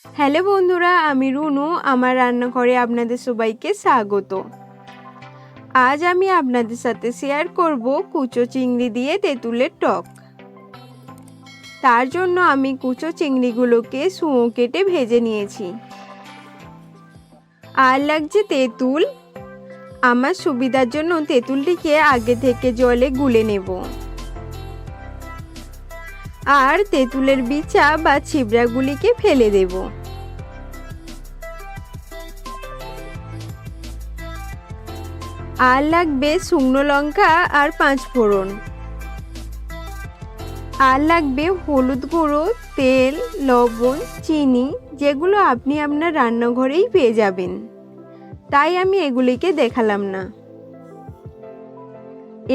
Hello বন্ধুরা, আমি রুনু। আমার রান্নাঘরে আপনাদের সবাইকে স্বাগত। আজ আমি আপনাদের সাথে শেয়ার করব কুচো চিংড়ি দিয়ে তেঁতুলের টক। তার জন্য আমি কুচো চিংড়িগুলোকে সুঁয়ো কেটে ভেজে নিয়েছি। আর লাগছে তেঁতুল। আমার সুবিধার জন্য তেঁতুলটিকে আগে থেকে জলে গুলে নেব। আর তেঁতুলের বিচা বা ছিবড়াগুলিকে ফেলে দেব। আর লাগবে শুকনো লঙ্কা আর 5 ফোড়ন। আর লাগবে হলুদ গুঁড়ো, তেল, লবণ, চিনি, যেগুলো আপনি আপনার রান্নাঘরেই পেয়ে যাবেন, তাই আমি এগুলিকে দেখালাম না।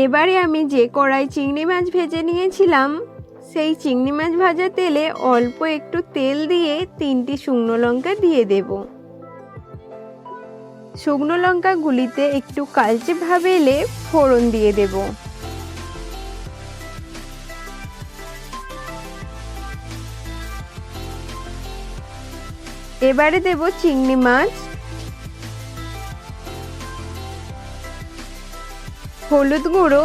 এবারে আমি যে কড়াই চিংড়ি মাছ ভেজে নিয়েছিলাম, সেই চিংড়ি মাছ ভাজা তেলে অল্প একটু তেল দিয়ে 3টি শুকনো লঙ্কা দিয়ে দেব। শুকনো লঙ্কাগুলিতে একটু কালচে ভাব এলে ফোড়ন দিয়ে দেব। এবারে দেব চিংড়ি মাছ, হলুদ গুঁড়ো।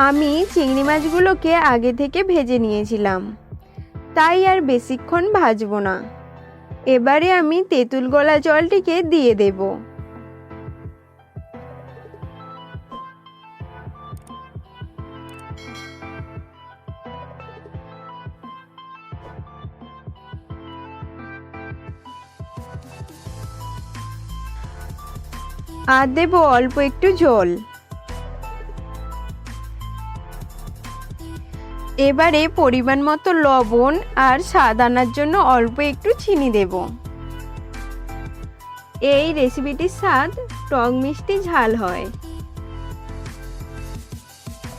আমি চিংড়ি মাছগুলোকে আগে থেকে ভেজে নিয়েছিলাম, তাই আর বেশিক্ষণ ভাজবো না। এবারে আমি তেঁতুল গলা জলটিকে দিয়ে দেব। আর দেব অল্প একটু জল। এবারে পরিমাণ মতো লবণ আর স্বাদ আনার জন্য অল্প একটু চিনি দেব। এই রেসিপিটির স্বাদ টক মিষ্টি ঝাল হয়।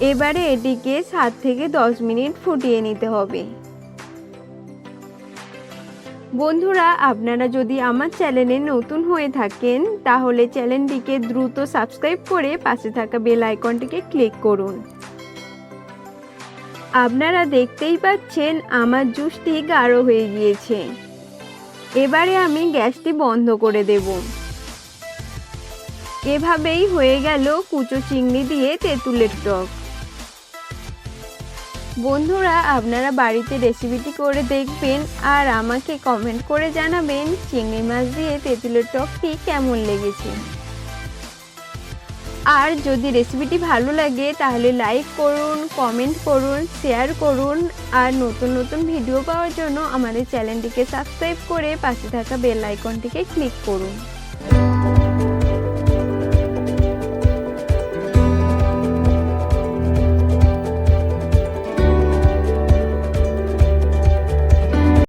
এবারে এটিকে 7 থেকে 10 মিনিট ফুটিয়ে নিতে হবে। বন্ধুরা, আপনারা যদি আমার চ্যানেলে নতুন হয়ে থাকেন, তাহলে চ্যানেলটিকে দ্রুত সাবস্ক্রাইব করে পাশে থাকা বেল আইকনটিকে ক্লিক করুন। আপনারা দেখতেই পাচ্ছেন আমার জুসটি গাঢ় হয়ে গিয়েছে। এবারে আমি গ্যাসটি বন্ধ করে দেব। এভাবেই হয়ে গেল কুচো চিংড়ি দিয়ে তেঁতুলের টক। বন্ধুরা, আপনারা বাড়িতে রেসিপিটি করে দেখবেন আর আমাকে কমেন্ট করে জানাবেন চিংড়ি মাছ দিয়ে তেঁতুলের টকটি কেমন লেগেছে। আর যদি রেসিপিটি ভালো লাগে তাহলে লাইক করুন, কমেন্ট করুন, শেয়ার করুন। আর নতুন নতুন ভিডিও পাওয়ার জন্য আমাদের চ্যানেলটিকে সাবস্ক্রাইব করে পাশে থাকা বেল আইকনটিকে ক্লিক করুন।